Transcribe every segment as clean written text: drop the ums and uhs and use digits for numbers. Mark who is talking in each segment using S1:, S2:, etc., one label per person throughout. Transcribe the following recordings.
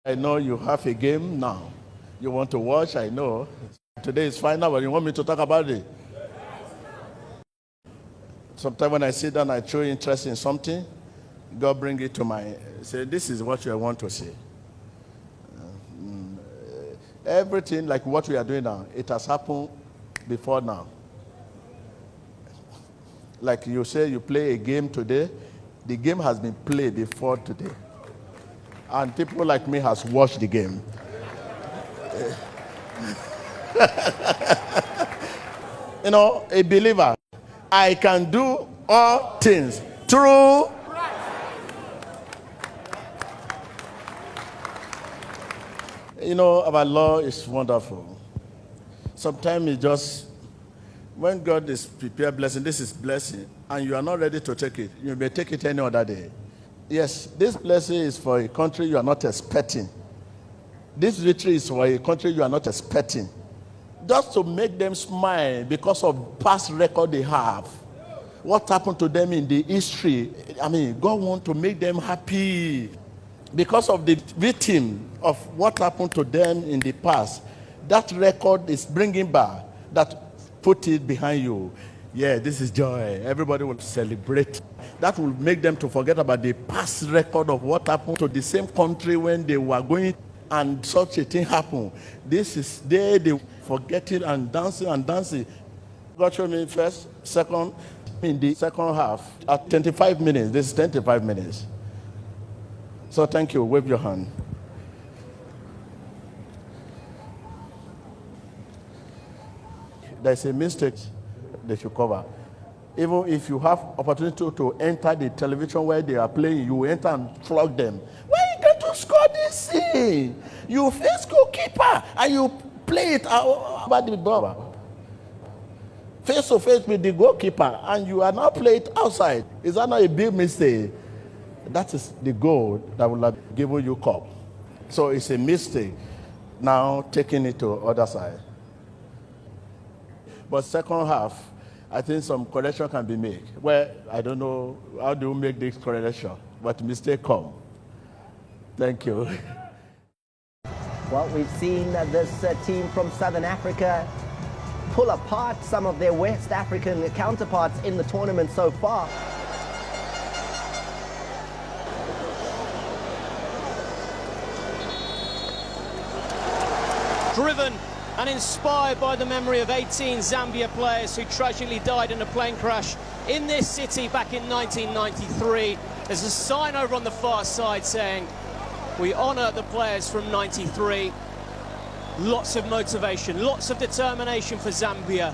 S1: I know you have a game now. You want to watch, I know. Today is final, but you want me to talk about it? Sometimes when I sit down, I show interest in something. God bring it to my, say, this is what you want to see. Everything like what we are doing now, it has happened before now. Like you say, you play a game today, the game has been played before today. And people like me has watched the game. You know, a believer, I can do all things through. You know, our law is wonderful. Sometimes it just, when God is prepared blessing, this is blessing, and you are not ready to take it, you may take it any other day. Yes, this blessing is for a country you are not expecting. This victory is for a country you are not expecting. Just to make them smile because of past record they have. What happened to them in the history. I mean, God wants to make them happy. Because of the victim of what happened to them in the past. That record is bringing back. That put it behind you. Yeah, this is joy. Everybody will celebrate. That will make them to forget about the past record of what happened to the same country when they were going and such a thing happened. This is they forget it and dancing and dancing. God showed me first, second, in the second half at 25 minutes. This is 25 minutes. So thank you. Wave your hand. There's a mistake they should cover. Even if you have opportunity to enter the television where they are playing, you enter and flog them. Why you going to score this thing? You face goalkeeper and you play it about the ball. Face to face with the goalkeeper and you are now playing it outside. Is that not a big mistake? That is the goal that will have given you cup. So it's a mistake now taking it to other side. But second half, I think some correction can be made. Well, I don't know how do you make this correction, but mistake come. Thank you.
S2: Well, we've seen this team from Southern Africa pull apart some of their West African counterparts in the tournament so far.
S3: Driven and inspired by the memory of 18 Zambia players who tragically died in a plane crash in this city back in 1993. There's a sign over on the far side saying, we honour the players from 93. Lots of motivation, lots of determination for Zambia.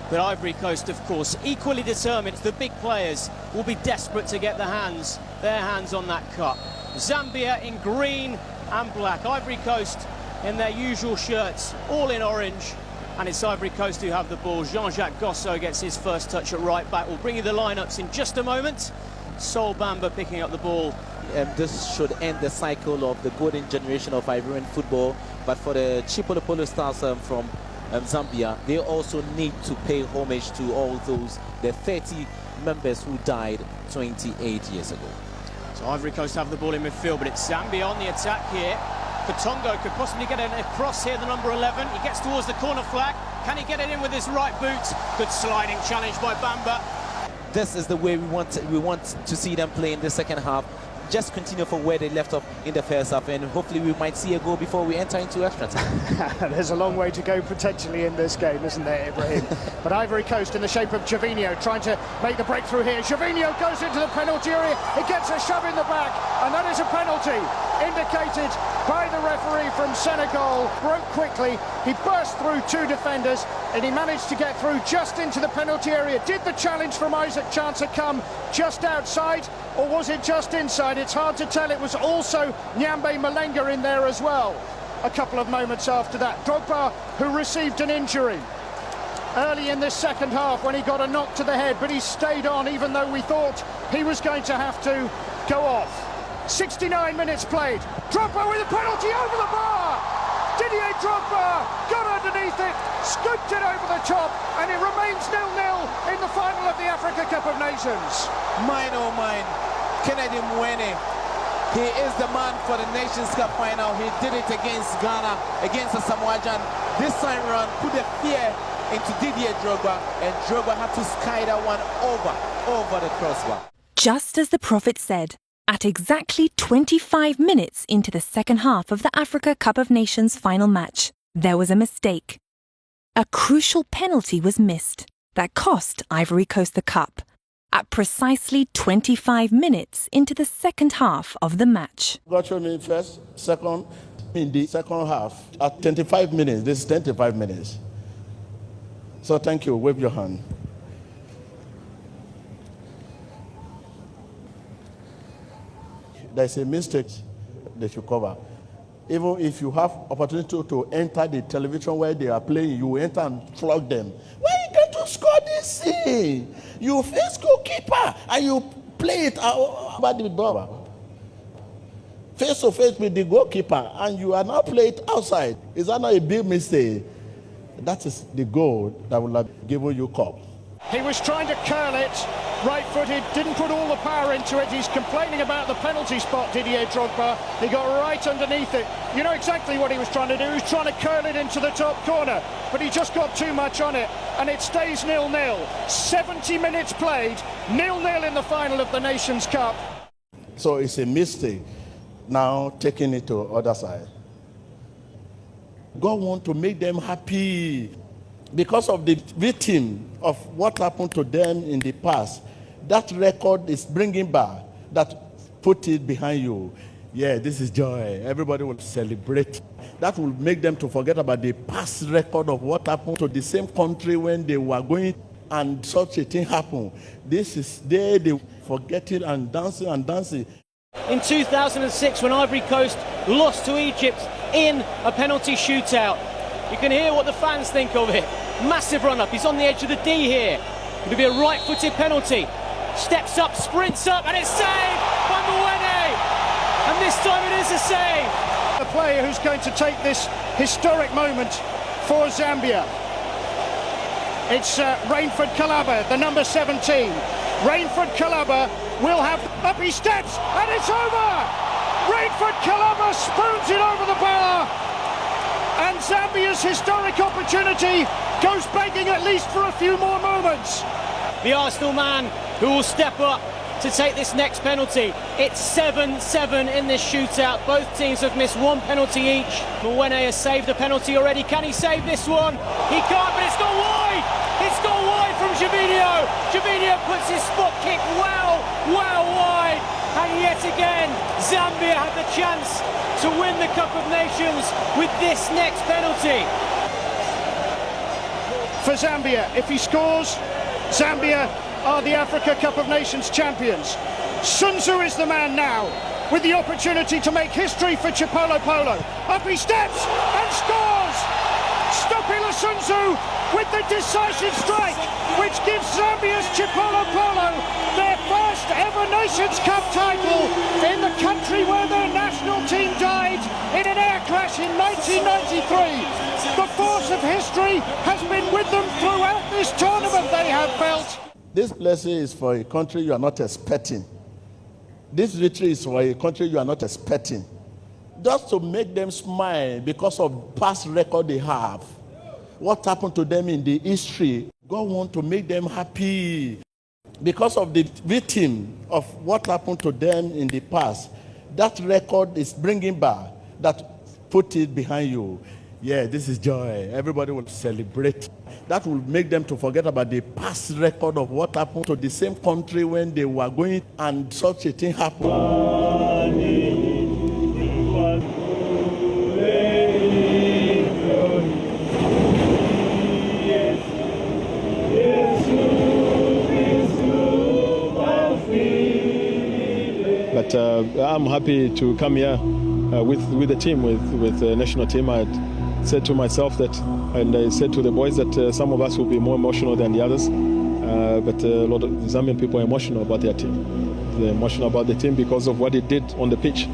S3: But Ivory Coast, of course, equally determined. The big players will be desperate to get their hands on that cup. Zambia in green and black. Ivory Coast in their usual shirts, all in orange. And it's Ivory Coast who have the ball. Jean-Jacques Gosso gets his first touch at right back. We'll bring you the lineups in just a moment. Sol Bamba picking up the ball.
S4: This should end the cycle of the golden generation of Ivorian football. But for the Chipolopolo Stars from Zambia, they also need to pay homage to all those, the 30 members who died 28 years ago.
S3: So Ivory Coast have the ball in midfield, but it's Zambia on the attack here. Katongo could possibly get it across here, the number 11. He gets towards the corner flag. Can he get it in with his right boot? Good sliding challenge by Bamba.
S4: This is the way we want to see them play in the second half. Just continue from where they left off in the first half, and hopefully we might see a goal before we enter into extra time.
S5: There's a long way to go potentially in this game, isn't there, Ibrahim? But Ivory Coast in the shape of Gervinho trying to make the breakthrough here. Gervinho goes into the penalty area. He gets a shove in the back, and that is a penalty indicated by the referee from Senegal. Broke quickly. He burst through two defenders, and he managed to get through just into the penalty area. Did the challenge from Isaac Chancer come just outside, or was it just inside? It's hard to tell. It was also Nyambe Malenga in there as well. A couple of moments after that, Drogba, who received an injury early in this second half when he got a knock to the head, but he stayed on even though we thought he was going to have to go off. 69 minutes played. Drogba with a penalty over the bar. Didier Drogba got underneath it, scooped it over the top, and it remains 0-0 in the final of the Africa Cup of Nations.
S6: Mine, oh mine. Kennedy Mwene
S4: He is the man for the Nations Cup final. He did it against Ghana, against the Samoan. This time round put the fear into Didier Drogba, and Drogba had to sky that one over the crossbar.
S6: Just as the prophet said, at exactly 25 minutes into the second half of the Africa Cup of Nations final match, there was a mistake. A crucial penalty was missed that cost Ivory Coast the cup at precisely 25 minutes into the second half of the match.
S1: God showed me first, second, in the second half, at 25 minutes. This is 25 minutes. So thank you. Wave your hand. There's a mistake they should cover. Even if you have opportunity to enter the television where they are playing, you enter and flog them. Why you get to score this thing? You face goalkeeper and you play it out by the ball. Face to face with the goalkeeper and you are now playing it outside. Is that not a big mistake? That is the goal that will have given you cup.
S5: He was trying to curl it, right-footed, didn't put all the power into it. He's complaining about the penalty spot, Didier Drogba. He got right underneath it. You know exactly what he was trying to do. He was trying to curl it into the top corner, but he just got too much on it, and it stays 0-0. 70 minutes played, 0-0 in the final of the Nations Cup.
S1: So it's a mistake now taking it to the other side. God wants to make them happy. Because of the victim of what happened to them in the past, that record is bringing back, that put it behind you. Yeah, this is joy. Everybody will celebrate. That will make them to forget about the past record of what happened to the same country when they were going and such a thing happened. This is they forget it and dancing and dancing.
S3: In 2006, when Ivory Coast lost to Egypt in a penalty shootout, you can hear what the fans think of it. Massive run-up. He's on the edge of the D here. It'll be a right-footed penalty. Steps up, sprints up, and it's saved by Mwene. And this time it is a save.
S5: The player who's going to take this historic moment for Zambia. It's Rainford Kalaba, the number 17. Rainford Kalaba will have... Up he steps, and it's over! Rainford Kalaba spoons it over the bar. And Zambia's historic opportunity goes begging at least for a few more moments.
S3: The Arsenal man who will step up to take this next penalty. It's 7-7 in this shootout. Both teams have missed one penalty each. Mwene has saved a penalty already. Can he save this one? He can't, but it's gone wide. It's gone wide from Gervinho. Gervinho puts his spot kick well wide. And yet again, Zambia had the chance to win the Cup of Nations with this next penalty.
S5: For Zambia, if he scores, Zambia are the Africa Cup of Nations champions. Sun Tzu is the man now, with the opportunity to make history for Chipolo Polo. Up he steps and scores! Stopila Sun Tzu with the decisive strike, which gives Zambia's Chipolo Polo their first ever Nations Cup title in the country where their national team died in an air crash in 1993. The force of history has been with them throughout this tournament, they have felt.
S1: This blessing is for a country you are not expecting. This victory is for a country you are not expecting. Just to make them smile because of past record they have. What happened to them in the history, God wants to make them happy. Because of the victim of what happened to them in the past, that record is bringing back, that put it behind you. Yeah, this is joy. Everybody will celebrate. That will make them to forget about the past record of what happened to the same country when they were going and such a thing happened.
S7: But I'm happy to come here with the team, with the national team. I had said to myself that, and I said to the boys that some of us will be more emotional than the others. But a lot of Zambian people are emotional about their team. They're emotional about the team because of what it did on the pitch.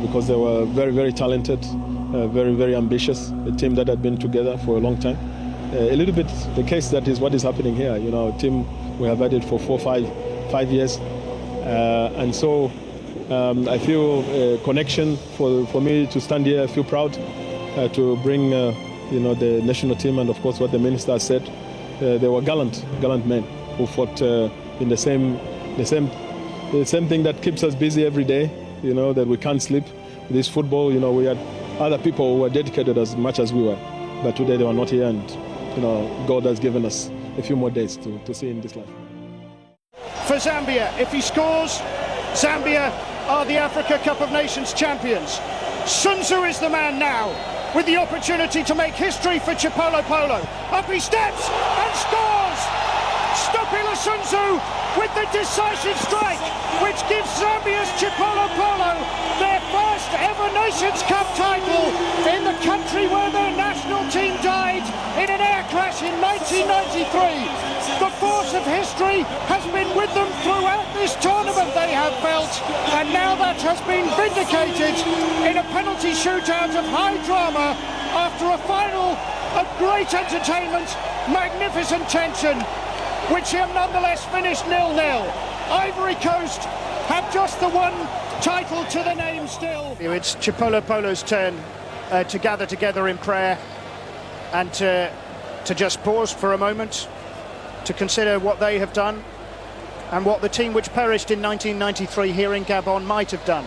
S7: Because they were very, very talented, very, very ambitious. A team that had been together for a long time. A little bit the case that is what is happening here. You know, a team we have had it for 4, 5 years. And so I feel a connection for me to stand here. I feel proud to bring the national team, and of course what the minister said. They were gallant men who fought in the same thing that keeps us busy every day. That we can't sleep. This football, we had other people who were dedicated as much as we were, but today they were not here, and God has given us a few more days to see in this life.
S5: For Zambia, if he scores, Zambia are the Africa Cup of Nations champions. Sun Tzu is the man now, with the opportunity to make history for Chipolo Polo. Up he steps and scores! Stopila Sun Tzu with the decisive strike, which gives Zambia's Chipolo Polo their first ever Nations Cup title in the country where their national team died in an air crash in 1993. The force of history has been with them throughout this tournament, they have felt, and now that has been vindicated in a penalty shootout of high drama after a final of great entertainment, magnificent tension, which nonetheless finished 0-0. Ivory Coast have just the one title to the name still. It's Chipolo Polo's turn to gather together in prayer and to just pause for a moment to consider what they have done and what the team which perished in 1993 here in Gabon might have done.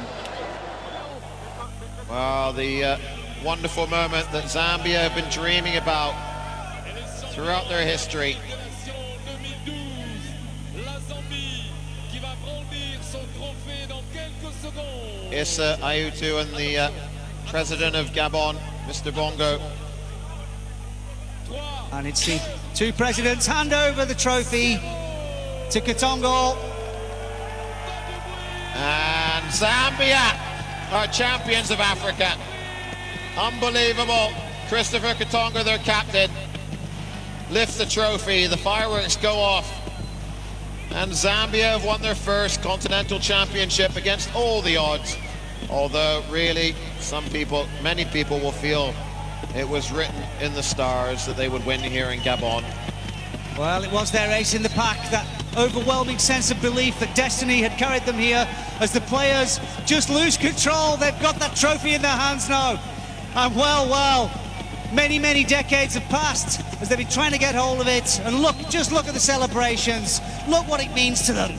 S8: Well, the wonderful moment that Zambia have been dreaming about throughout their history. Issa Ayutu and the president of Gabon, Mr. Bongo.
S9: And it's the two presidents hand over the trophy to Katongo.
S8: And Zambia are champions of Africa. Unbelievable. Christopher Katongo, their captain, lifts the trophy. The fireworks go off. And Zambia have won their first continental championship against all the odds. Although really, many people will feel it was written in the stars that they would win here in Gabon.
S9: Well, it was their ace in the pack, that overwhelming sense of belief that destiny had carried them here. As the players just lose control, they've got that trophy in their hands now. And well, many decades have passed as they've been trying to get hold of it. And just look at the celebrations. Look what it means to them.